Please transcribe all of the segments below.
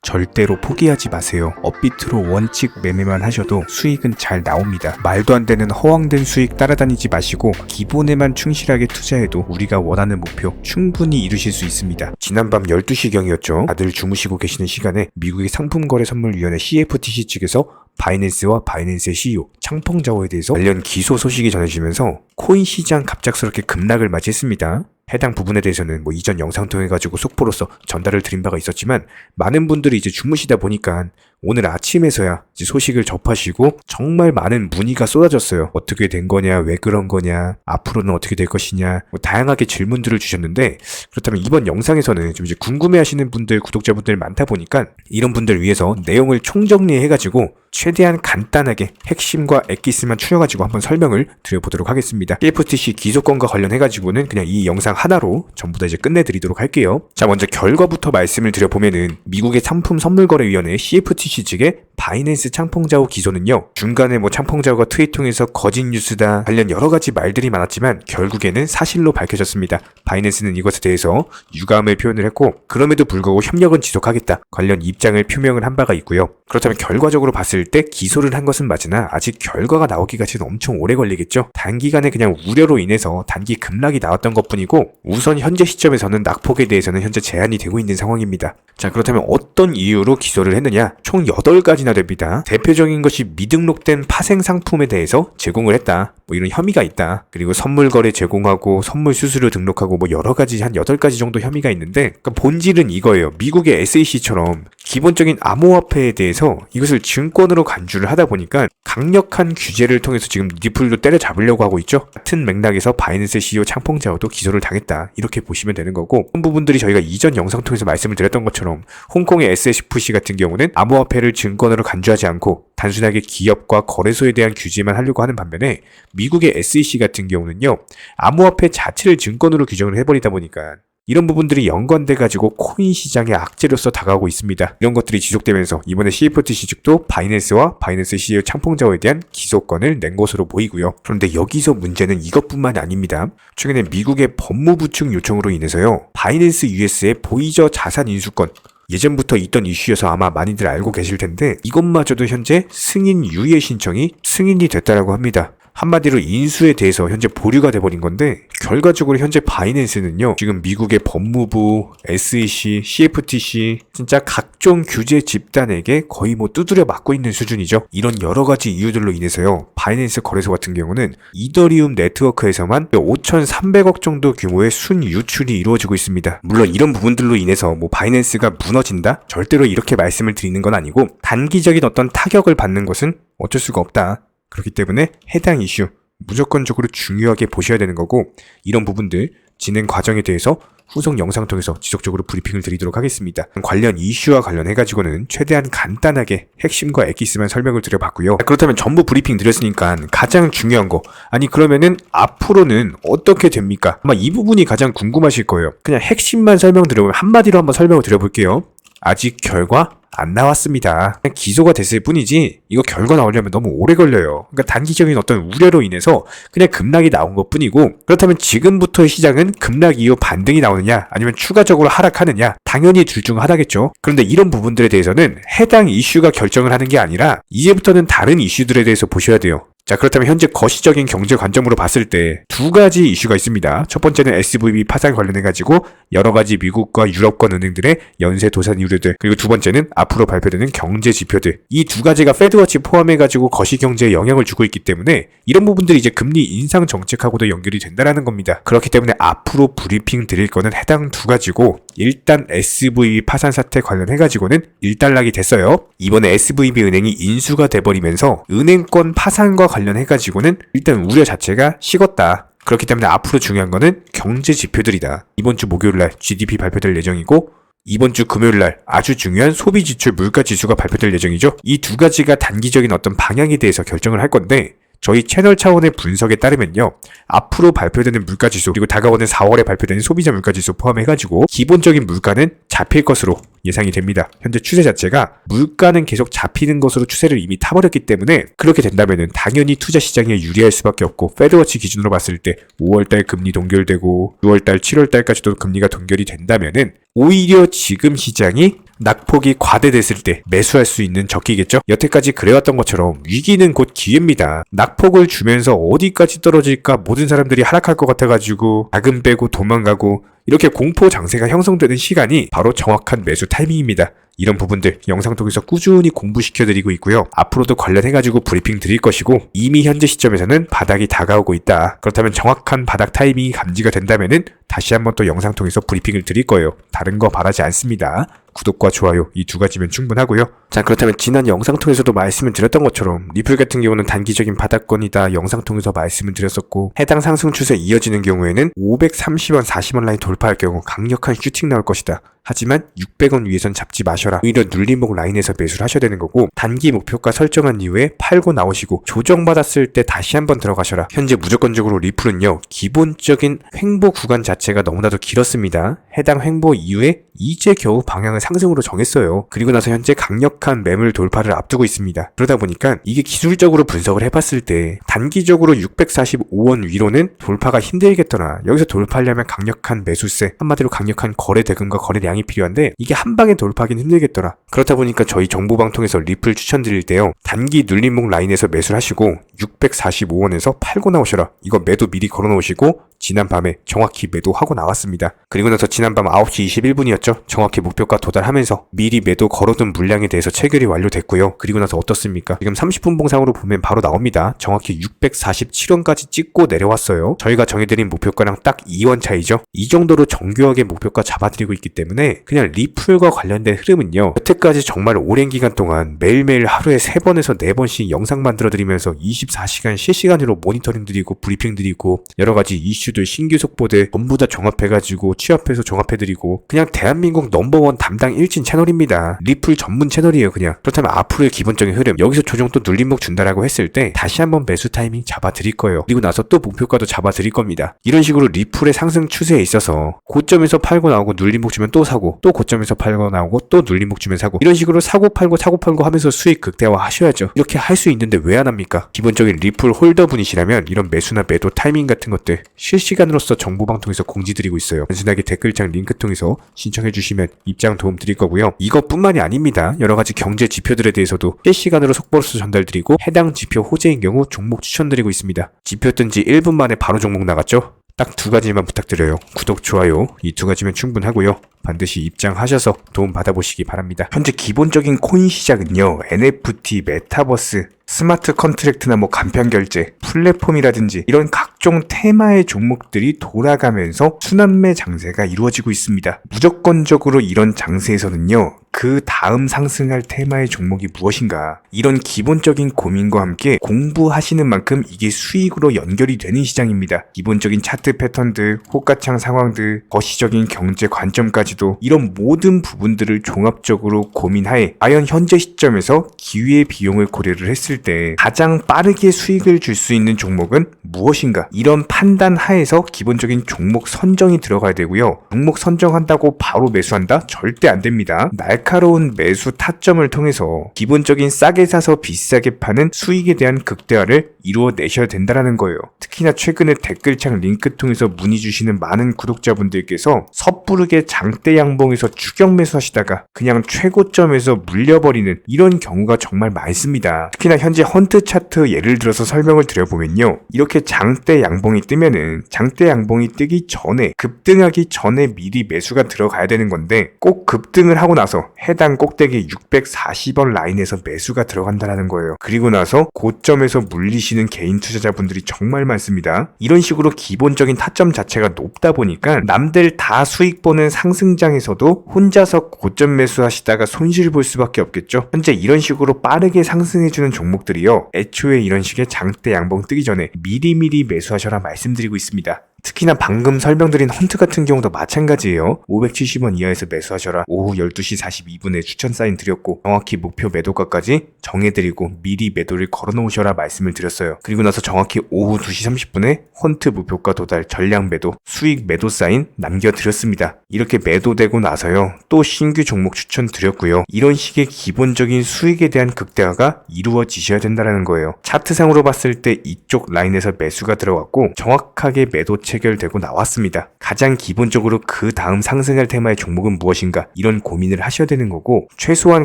절대로 포기하지 마세요. 업비트로 원칙 매매만 하셔도 수익은 잘 나옵니다. 말도 안 되는 허황된 수익 따라다니지 마시고 기본에만 충실하게 투자해도 우리가 원하는 목표 충분히 이루실 수 있습니다. 지난밤 12시경이었죠. 다들 주무시고 계시는 시간에 미국의 상품거래선물위원회 CFTC 측에서 바이낸스와 바이낸스의 CEO 창펑자오에 대해서 관련 기소 소식이 전해지면서 코인 시장 갑작스럽게 급락을 맞이했습니다. 해당 부분에 대해서는 이전 영상 통해 가지고 속보로서 전달을 드린 바가 있었지만 많은 분들이 이제 주무시다 보니까 오늘 아침에서야 이제 소식을 접하시고 정말 많은 문의가 쏟아졌어요. 어떻게 된 거냐, 왜 그런 거냐, 앞으로는 어떻게 될 것이냐, 다양하게 질문들을 주셨는데, 그렇다면 이번 영상에서는 좀 이제 궁금해하시는 분들, 구독자분들 많다 보니까 이런 분들 위해서 내용을 총정리해가지고 최대한 간단하게 핵심과 엑기스만 추려가지고 한번 설명을 드려보도록 하겠습니다. CFTC 기소권과 관련해가지고는 그냥 이 영상 하나로 전부 다 이제 끝내드리도록 할게요. 자, 먼저 결과부터 말씀을 드려보면은 미국의 상품선물거래위원회 CFTC 측의 바이낸스 창펑자오 기소는요, 중간에 창펑자오가 트윗 통해서 거짓 뉴스다 관련 여러 가지 말들이 많았지만 결국에는 사실로 밝혀졌습니다. 바이낸스는 이것에 대해서 유감을 표현을 했고, 그럼에도 불구하고 협력은 지속하겠다 관련 입장을 표명을 한 바가 있고요. 그렇다면 결과적으로 봤을 때 기소를 한 것은 맞으나 아직 결과가 나오기까지는 엄청 오래 걸리겠죠. 단기간에 그냥 우려로 인해서 단기 급락이 나왔던 것뿐이고, 우선 현재 시점에서는 낙폭에 대해서는 현재 제한이 되고 있는 상황입니다. 자, 그렇다면 어떤 이유로 기소를 했느냐? 총 8가지나 됩니다. 대표적인 것이 미등록된 파생 상품에 대해서 제공을 했다, 이런 혐의가 있다. 그리고 선물 거래 제공하고 선물 수수료 등록하고 여러 가지 한 8가지 정도 혐의가 있는데, 그러니까 본질은 이거예요. 미국의 SEC처럼 기본적인 암호화폐에 대해서 이것을 증권으로 간주를 하다 보니까 강력한 규제를 통해서 지금 리플도 때려잡으려고 하고 있죠. 같은 맥락에서 바이낸스 CEO 창펑자오도 기소를 당했다, 이렇게 보시면 되는 거고, 그런 부분들이 저희가 이전 영상 통해서 말씀을 드렸던 것처럼 홍콩의 SFC 같은 경우는 암호화폐를 증권으로 간주하지 않고 단순하게 기업과 거래소에 대한 규제만 하려고 하는 반면에 미국의 SEC 같은 경우는요, 암호화폐 자체를 증권으로 규정을 해버리다 보니까 이런 부분들이 연관돼가지고 코인 시장의 악재로서 다가오고 있습니다. 이런 것들이 지속되면서 이번에 CFTC 측도 바이낸스와 바이낸스 CEO 창펑자오에 대한 기소권을 낸 것으로 보이고요. 그런데 여기서 문제는 이것뿐만이 아닙니다. 최근에 미국의 법무부 측 요청으로 인해서요, 바이낸스 US의 보이저 자산 인수권, 예전부터 있던 이슈여서 아마 많이들 알고 계실 텐데, 이것마저도 현재 승인 유예 신청이 승인이 됐다라고 합니다. 한마디로 인수에 대해서 현재 보류가 돼버린 건데, 결과적으로 현재 바이낸스는요, 지금 미국의 법무부, SEC, CFTC 진짜 각종 규제 집단에게 거의 두드려 맞고 있는 수준이죠. 이런 여러 가지 이유들로 인해서요, 바이낸스 거래소 같은 경우는 이더리움 네트워크에서만 5,300억 정도 규모의 순유출이 이루어지고 있습니다. 물론 이런 부분들로 인해서 바이낸스가 무너진다? 절대로 이렇게 말씀을 드리는 건 아니고, 단기적인 어떤 타격을 받는 것은 어쩔 수가 없다. 그렇기 때문에 해당 이슈 무조건적으로 중요하게 보셔야 되는 거고, 이런 부분들 진행 과정에 대해서 후속 영상 통해서 지속적으로 브리핑을 드리도록 하겠습니다. 관련 이슈와 관련해가지고는 최대한 간단하게 핵심과 엑기스만 설명을 드려봤고요. 그렇다면 전부 브리핑 드렸으니까 가장 중요한 거, 아니 그러면은 앞으로는 어떻게 됩니까? 아마 이 부분이 가장 궁금하실 거예요. 그냥 핵심만 설명드려보면 한마디로 한번 설명을 드려볼게요. 아직 결과 안 나왔습니다. 그냥 기소가 됐을 뿐이지 이거 결과 나오려면 너무 오래 걸려요. 그러니까 단기적인 어떤 우려로 인해서 그냥 급락이 나온 것 뿐이고, 그렇다면 지금부터의 시장은 급락 이후 반등이 나오느냐 아니면 추가적으로 하락하느냐, 당연히 둘 중 하나겠죠. 그런데 이런 부분들에 대해서는 해당 이슈가 결정을 하는 게 아니라 이제부터는 다른 이슈들에 대해서 보셔야 돼요. 자, 그렇다면 현재 거시적인 경제 관점으로 봤을 때 2가지 이슈가 있습니다. 첫 번째는 SVB 파산 관련해가지고 여러 가지 미국과 유럽권 은행들의 연쇄 도산 우려들, 그리고 두 번째는 앞으로 발표되는 경제 지표들. 이 2가지가 페드워치 포함해가지고 거시경제에 영향을 주고 있기 때문에 이런 부분들이 이제 금리 인상 정책하고도 연결이 된다라는 겁니다. 그렇기 때문에 앞으로 브리핑 드릴 거는 해당 2가지고, 일단 SVB 파산 사태 관련해가지고는 일단락이 됐어요. 이번에 SVB 은행이 인수가 돼버리면서 은행권 파산과 관련해가지고는 일단 우려 자체가 식었다. 그렇기 때문에 앞으로 중요한 거는 경제 지표들이다. 이번 주 목요일날 GDP 발표될 예정이고, 이번 주 금요일날 아주 중요한 소비 지출 물가 지수가 발표될 예정이죠. 이 2가지가 단기적인 어떤 방향에 대해서 결정을 할 건데, 저희 채널 차원의 분석에 따르면요, 앞으로 발표되는 물가지수 그리고 다가오는 4월에 발표되는 소비자 물가지수 포함해가지고 기본적인 물가는 잡힐 것으로 예상이 됩니다. 현재 추세 자체가 물가는 계속 잡히는 것으로 추세를 이미 타버렸기 때문에, 그렇게 된다면은 당연히 투자 시장에 유리할 수밖에 없고, 페드워치 기준으로 봤을 때 5월달 금리 동결되고 6월달, 7월달까지도 금리가 동결이 된다면은 오히려 지금 시장이 낙폭이 과대됐을 때 매수할 수 있는 적기겠죠? 여태까지 그래왔던 것처럼 위기는 곧 기회입니다. 낙폭을 주면서 어디까지 떨어질까 모든 사람들이 하락할 것 같아가지고 자금 빼고 도망가고 이렇게 공포 장세가 형성되는 시간이 바로 정확한 매수 타이밍입니다. 이런 부분들 영상 통해서 꾸준히 공부시켜드리고 있고요. 앞으로도 관련해가지고 브리핑 드릴 것이고 이미 현재 시점에서는 바닥이 다가오고 있다. 그렇다면 정확한 바닥 타이밍이 감지가 된다면은 다시 한번 또 영상 통해서 브리핑을 드릴 거예요. 다른 거 바라지 않습니다. 구독과 좋아요 이 두 가지면 충분하고요. 자, 그렇다면 지난 영상 통해서도 말씀을 드렸던 것처럼 리플 같은 경우는 단기적인 바닥권이다 영상 통해서 말씀을 드렸었고 해당 상승 추세 이어지는 경우에는 530원 40원 라인 돌파할 경우 강력한 슈팅 나올 것이다. 하지만 600원 위에선 잡지 마셔라. 오히려 눌림목 라인에서 매수를 하셔야 되는 거고 단기 목표가 설정한 이후에 팔고 나오시고 조정받았을 때 다시 한번 들어가셔라. 현재 무조건적으로 리플은요 기본적인 횡보 구간 자체가 너무나도 길었습니다. 해당 횡보 이후에 이제 겨우 방향을 상승으로 정했어요. 그리고 나서 현재 강력한 매물 돌파를 앞두고 있습니다. 그러다 보니까 이게 기술적으로 분석을 해봤을 때 단기적으로 645원 위로는 돌파가 힘들겠더라. 여기서 돌파하려면 강력한 매수세, 한마디로 강력한 거래 대금과 거래량이 필요한데 이게 한 방에 돌파하긴 힘들겠더라. 그렇다 보니까 저희 정보방 통해서 리플 추천드릴 때요 단기 눌림목 라인에서 매수를 하시고 645원에서 팔고 나오셔라. 이거 매도 미리 걸어놓으시고 지난밤에 정확히 매도하고 나왔습니다. 그리고 나서 지난밤 9시 21분이었죠. 정확히 목표가 도달하면서 미리 매도 걸어둔 물량에 대해서 체결이 완료됐고요. 그리고 나서 어떻습니까? 지금 30분 봉상으로 보면 바로 나옵니다. 정확히 647원까지 찍고 내려왔어요. 저희가 정해드린 목표가랑 딱 2원 차이죠. 이 정도로 정교하게 목표가 잡아드리고 있기 때문에 그냥 리플과 관련된 흐름은요 여태까지 정말 오랜 기간 동안 매일매일 하루에 3번에서 4번씩 영상 만들어드리면서 24시간 실시간으로 모니터링 드리고 브리핑 드리고 여러가지 이슈들 신규 속보들 전부 다 종합해가지고 취합해서 종합해드리고 그냥 대한민국 넘버원 담당 1진 채널입니다. 리플 전문 채널이에요 그냥. 그렇다면 앞으로의 기본적인 흐름 여기서 조정 또 눌림목 준다라고 했을 때 다시 한번 매수 타이밍 잡아드릴 거예요. 그리고 나서 또 목표가도 잡아드릴 겁니다. 이런 식으로 리플의 상승 추세에 있어서 고점에서 팔고 나오고 눌림목 주면 또 사고 또 고점에서 팔고 나오고 또 눌림목 주면 사고 이런 식으로 사고 팔고 하면서 수익 극대화 하셔야죠. 이렇게 할 수 있는데 왜 안 합니까? 기본적인 리플 홀더분이시라면 이런 매수나 매도 타이밍 같은 것들 실시간으로서 정보방 통해서 공지드리고 있어요. 단순하게 댓글창 링크 통해서 신청해주시면 입장 도움 드릴 거고요. 이것뿐만이 아닙니다. 여러가지 경제 지표들에 대해서도 실시간으로 속보로서 전달드리고 해당 지표 호재인 경우 종목 추천드리고 있습니다. 지표 뜬 지 1분 만에 바로 종목 나갔죠? 딱 2가지만 부탁드려요. 구독, 좋아요 이 2가지면 충분하고요. 반드시 입장하셔서 도움 받아보시기 바랍니다. 현재 기본적인 코인 시장은요 NFT, 메타버스, 스마트 컨트랙트나 간편결제, 플랫폼이라든지 이런 각종 테마의 종목들이 돌아가면서 순환매 장세가 이루어지고 있습니다. 무조건적으로 이런 장세에서는요 그 다음 상승할 테마의 종목이 무엇인가 이런 기본적인 고민과 함께 공부하시는 만큼 이게 수익으로 연결이 되는 시장입니다. 기본적인 차트 패턴들, 호가창 상황들, 거시적인 경제 관점까지도 이런 모든 부분들을 종합적으로 고민하에 과연 현재 시점에서 기회의 비용을 고려를 했을 때 가장 빠르게 수익을 줄 수 있는 종목은 무엇인가 이런 판단 하에서 기본적인 종목 선정이 들어가야 되고요. 종목 선정한다고 바로 매수한다? 절대 안 됩니다. 날카로운 매수 타점을 통해서 기본적인 싸게 사서 비싸게 파는 수익에 대한 극대화를 이루어내셔야 된다는 거예요. 특히나 최근에 댓글창 링크 통해서 문의 주시는 많은 구독자분들께서 섣부르게 장대 양봉에서 추격 매수하시다가 그냥 최고점에서 물려버리는 이런 경우가 정말 많습니다. 특히나 현재 헌트 차트 예를 들어서 설명을 드려보면요. 이렇게 장대 양봉이 뜨면은 장대 양봉이 뜨기 전에 급등하기 전에 미리 매수가 들어가야 되는 건데 꼭 급등을 하고 나서 해당 꼭대기 640원 라인에서 매수가 들어간다는 거예요. 그리고 나서 고점에서 물리시는 개인 투자자분들이 정말 많습니다. 이런 식으로 기본적인 타점 자체가 높다 보니까 남들 다 수익 보는 상승장에서도 혼자서 고점 매수하시다가 손실 볼 수밖에 없겠죠. 현재 이런 식으로 빠르게 상승해주는 종목들이요. 애초에 이런 식의 장대 양봉 뜨기 전에 미리미리 매수하셔라 말씀드리고 있습니다. 특히나 방금 설명드린 헌트 같은 경우도 마찬가지예요. 570원 이하에서 매수하셔라. 오후 12시 42분에 추천 사인 드렸고 정확히 목표 매도가까지 정해드리고 미리 매도를 걸어놓으셔라 말씀을 드렸어요. 그리고 나서 정확히 오후 2시 30분에 헌트 목표가 도달 전량 매도 수익 매도 사인 남겨드렸습니다. 이렇게 매도되고 나서요 또 신규 종목 추천 드렸고요. 이런 식의 기본적인 수익에 대한 극대화가 이루어지셔야 된다는 거예요. 차트상으로 봤을 때 이쪽 라인에서 매수가 들어갔고 정확하게 매도 체결되고 나왔습니다. 가장 기본적으로 그 다음 상승할 테마의 종목은 무엇인가 이런 고민을 하셔야 되는 거고, 최소한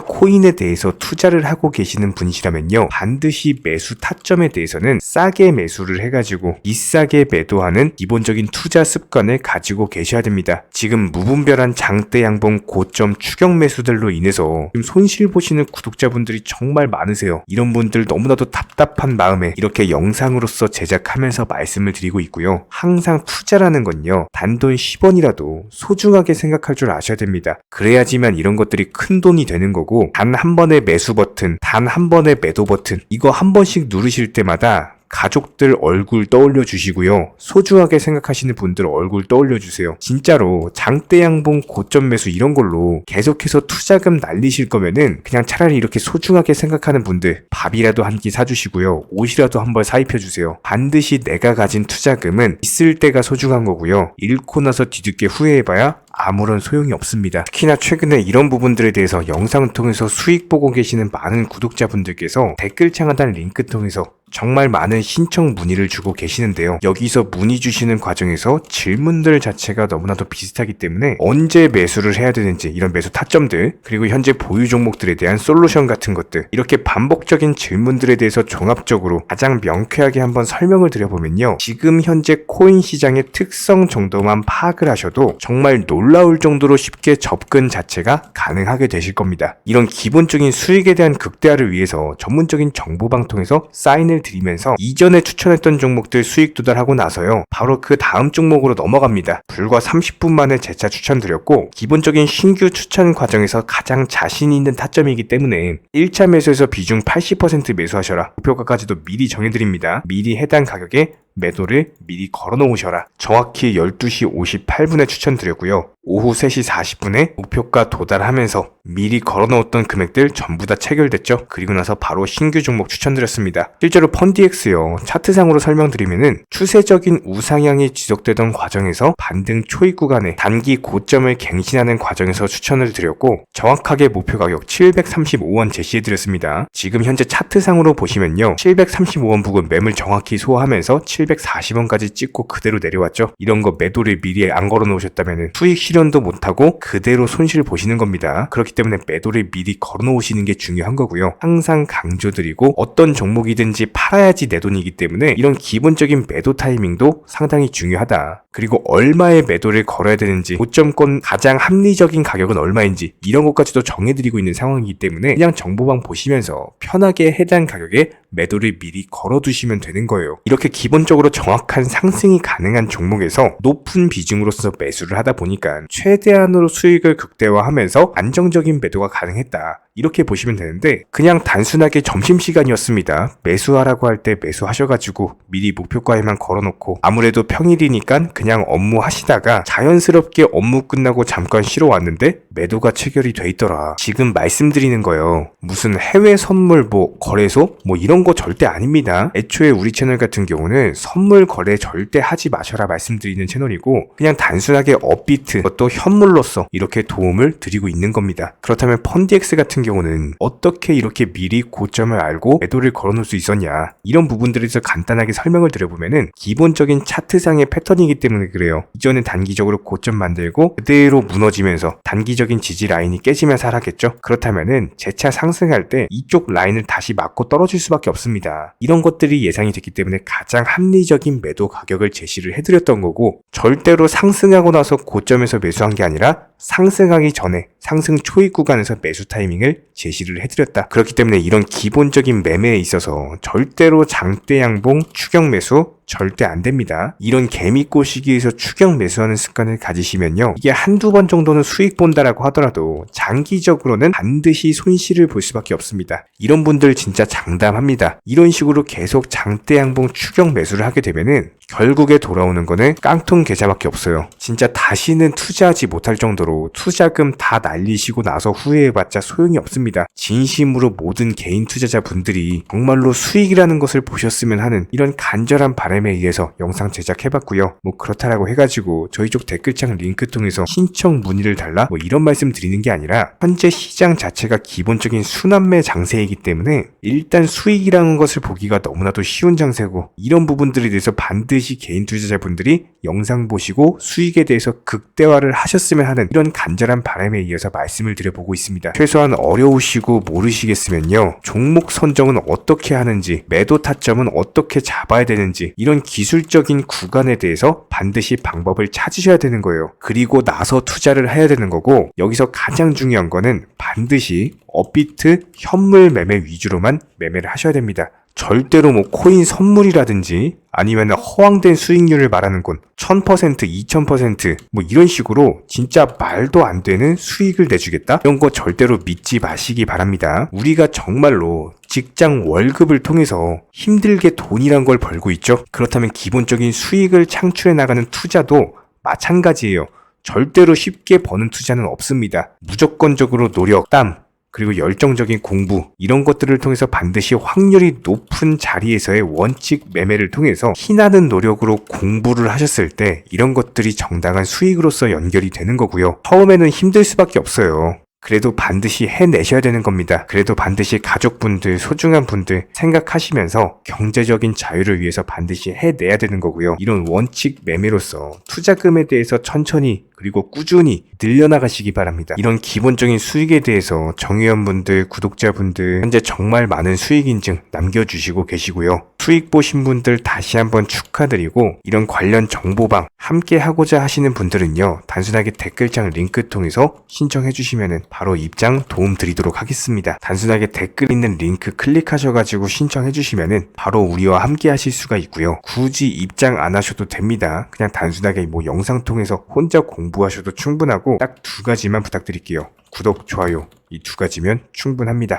코인에 대해서 투자를 하고 계시는 분이시라면요, 반드시 매수 타점에 대해서는 싸게 매수를 해가지고 비싸게 매도하는 기본적인 투자 습관을 가지고 계셔야 됩니다. 지금 무분별한 장대 양봉 고점 추격 매수들로 인해서 지금 손실 보시는 구독자분들이 정말 많으세요. 이런 분들 너무나도 답답한 마음에 이렇게 영상으로서 제작하면서 말씀을 드리고 있고요. 항상 투자라는 건요, 단돈 10원이라도 소중하게 생각할 줄 아셔야 됩니다. 그래야지만 이런 것들이 큰 돈이 되는 거고, 단 한 번의 매수 버튼, 단 한 번의 매도 버튼, 이거 한 번씩 누르실 때마다 가족들 얼굴 떠올려 주시고요. 소중하게 생각하시는 분들 얼굴 떠올려 주세요. 진짜로 장대 양봉 고점 매수 이런 걸로 계속해서 투자금 날리실 거면은 그냥 차라리 이렇게 소중하게 생각하는 분들 밥이라도 한 끼 사주시고요. 옷이라도 한 벌 사입혀 주세요. 반드시 내가 가진 투자금은 있을 때가 소중한 거고요. 잃고 나서 뒤늦게 후회해봐야 아무런 소용이 없습니다. 특히나 최근에 이런 부분들에 대해서 영상을 통해서 수익 보고 계시는 많은 구독자분들께서 댓글창 하단 링크 통해서 정말 많은 신청 문의를 주고 계시는데요. 여기서 문의 주시는 과정에서 질문들 자체가 너무나도 비슷하기 때문에 언제 매수를 해야 되는지, 이런 매수 타점들, 그리고 현재 보유 종목들에 대한 솔루션 같은 것들, 이렇게 반복적인 질문들에 대해서 종합적으로 가장 명쾌하게 한번 설명을 드려보면요, 지금 현재 코인 시장의 특성 정도만 파악을 하셔도 정말 놀라울 정도로 쉽게 접근 자체가 가능하게 되실 겁니다. 이런 기본적인 수익에 대한 극대화를 위해서 전문적인 정보방 통해서 사인을 드리면서 이전에 추천했던 종목들 수익 도달하고 나서요, 바로 그 다음 종목으로 넘어갑니다. 불과 30분 만에 재차 추천드렸고, 기본적인 신규 추천 과정에서 가장 자신 있는 타점이기 때문에 1차 매수에서 비중 80% 매수하셔라, 목표가까지도 미리 정해드립니다. 미리 해당 가격에 매도를 미리 걸어 놓으셔라. 정확히 12시 58분에 추천드렸고요. 오후 3시 40분에 목표가 도달하면서 미리 걸어 놓았던 금액들 전부 다 체결됐죠. 그리고 나서 바로 신규 종목 추천드렸습니다. 실제로 펀디엑스요, 차트상으로 설명드리면은 추세적인 우상향이 지속되던 과정에서 반등 초입 구간에 단기 고점을 갱신하는 과정에서 추천을 드렸고, 정확하게 목표 가격 735원 제시해드렸습니다. 지금 현재 차트상으로 보시면요, 735원 부근 매물 정확히 소화하면서 740원까지 찍고 그대로 내려왔죠. 이런 거 매도를 미리 안 걸어 놓으셨다면 수익 실현도 못하고 그대로 손실 보시는 겁니다. 그렇기 때문에 매도를 미리 걸어 놓으시는 게 중요한 거고요. 항상 강조드리고, 어떤 종목이든지 팔아야지 내 돈이기 때문에 이런 기본적인 매도 타이밍도 상당히 중요하다. 그리고 얼마의 매도를 걸어야 되는지, 고점권 가장 합리적인 가격은 얼마인지, 이런 것까지도 정해드리고 있는 상황이기 때문에 그냥 정보방 보시면서 편하게 해당 가격에 매도를 미리 걸어두시면 되는 거예요. 이렇게 기본적으로 정확한 상승이 가능한 종목에서 높은 비중으로서 매수를 하다 보니까 최대한으로 수익을 극대화하면서 안정적인 매도가 가능했다, 이렇게 보시면 되는데, 그냥 단순하게 점심시간이었습니다, 매수하라고 할 때 매수하셔가지고 미리 목표가에만 걸어놓고 아무래도 평일이니까 그냥 업무 하시다가 자연스럽게 업무 끝나고 잠깐 쉬러 왔는데 매도가 체결이 돼 있더라. 지금 말씀드리는 거예요, 무슨 해외 선물 거래소 이런 거 절대 아닙니다. 애초에 우리 채널 같은 경우는 선물 거래 절대 하지 마셔라 말씀드리는 채널이고, 그냥 단순하게 업비트, 또 현물로서 이렇게 도움을 드리고 있는 겁니다. 그렇다면 펀디엑스 같은 경우는 어떻게 이렇게 미리 고점을 알고 매도를 걸어놓을 수 있었냐, 이런 부분들에 대해서 간단하게 설명을 드려보면은 기본적인 차트상의 패턴이기 때문에 그래요. 이전에 단기적으로 고점 만들고 그대로 무너지면서 단기적인 지지 라인이 깨지면서 하락했죠. 그렇다면은 재차 상승할 때 이쪽 라인을 다시 맞고 떨어질 수밖에 없습니다. 이런 것들이 예상이 됐기 때문에 가장 합리적인 매도 가격을 제시를 해드렸던 거고, 절대로 상승하고 나서 고점에서 매수한 게 아니라 상승하기 전에 상승 초입 구간에서 매수 타이밍을 제시를 해드렸다. 그렇기 때문에 이런 기본적인 매매에 있어서 절대로 장대 양봉 추격 매수 절대 안 됩니다. 이런 개미꼬 시기에서 추격 매수하는 습관을 가지시면요, 이게 한두 번 정도는 수익 본다라고 하더라도 장기적으로는 반드시 손실을 볼 수밖에 없습니다. 이런 분들 진짜 장담합니다. 이런 식으로 계속 장대 양봉 추격 매수를 하게 되면은 결국에 돌아오는 거는 깡통 계좌밖에 없어요. 진짜 다시는 투자하지 못할 정도로 투자금 다 날리시고 나서 후회해봤자 소용이 없습니다. 진심으로 모든 개인 투자자분들이 정말로 수익이라는 것을 보셨으면 하는 이런 간절한 바람 바람에 의해서 영상 제작해봤고요. 뭐 그렇다라고 해가지고 저희 쪽 댓글창 링크 통해서 신청 문의를 달라 뭐 이런 말씀 드리는 게 아니라 현재 시장 자체가 기본적인 순환매 장세이기 때문에 일단 수익이라는 것을 보기가 너무나도 쉬운 장세고 이런 부분들에 대해서 반드시 개인 투자자분들이 영상 보시고 수익에 대해서 극대화를 하셨으면 하는 이런 간절한 바람에 이어서 말씀을 드려보고 있습니다. 최소한 어려우시고 모르시겠으면요. 종목 선정은 어떻게 하는지, 매도 타점은 어떻게 잡아야 되는지 이런 기술적인 구간에 대해서 반드시 방법을 찾으셔야 되는 거예요. 그리고 나서 투자를 해야 되는 거고 여기서 가장 중요한 거는 반드시 업비트 현물 매매 위주로만 매매를 하셔야 됩니다. 절대로 뭐 코인 선물이라든지 아니면 허황된 수익률을 말하는 건 1000%, 2000% 뭐 이런 식으로 진짜 말도 안 되는 수익을 내주겠다? 이런 거 절대로 믿지 마시기 바랍니다. 우리가 정말로 직장 월급을 통해서 힘들게 돈이란 걸 벌고 있죠. 그렇다면 기본적인 수익을 창출해 나가는 투자도 마찬가지예요. 절대로 쉽게 버는 투자는 없습니다. 무조건적으로 노력, 땀, 그리고 열정적인 공부 이런 것들을 통해서 반드시 확률이 높은 자리에서의 원칙 매매를 통해서 희나는 노력으로 공부를 하셨을 때 이런 것들이 정당한 수익으로서 연결이 되는 거고요. 처음에는 힘들 수밖에 없어요. 그래도 반드시 해내셔야 되는 겁니다. 그래도 반드시 가족분들, 소중한 분들 생각하시면서 경제적인 자유를 위해서 반드시 해내야 되는 거고요. 이런 원칙 매매로서 투자금에 대해서 천천히 그리고 꾸준히 늘려나가시기 바랍니다. 이런 기본적인 수익에 대해서 정회원분들, 구독자분들 현재 정말 많은 수익 인증 남겨주시고 계시고요. 수익 보신 분들 다시 한번 축하드리고 이런 관련 정보방 함께 하고자 하시는 분들은요. 단순하게 댓글창 링크 통해서 신청해 주시면 바로 입장 도움 드리도록 하겠습니다. 단순하게 댓글 있는 링크 클릭하셔가지고 신청해 주시면 바로 우리와 함께 하실 수가 있고요. 굳이 입장 안 하셔도 됩니다. 그냥 단순하게 뭐 영상 통해서 혼자 공부하셔도 충분하고 딱 두 가지만 부탁드릴게요. 구독, 좋아요 이 두 가지면 충분합니다.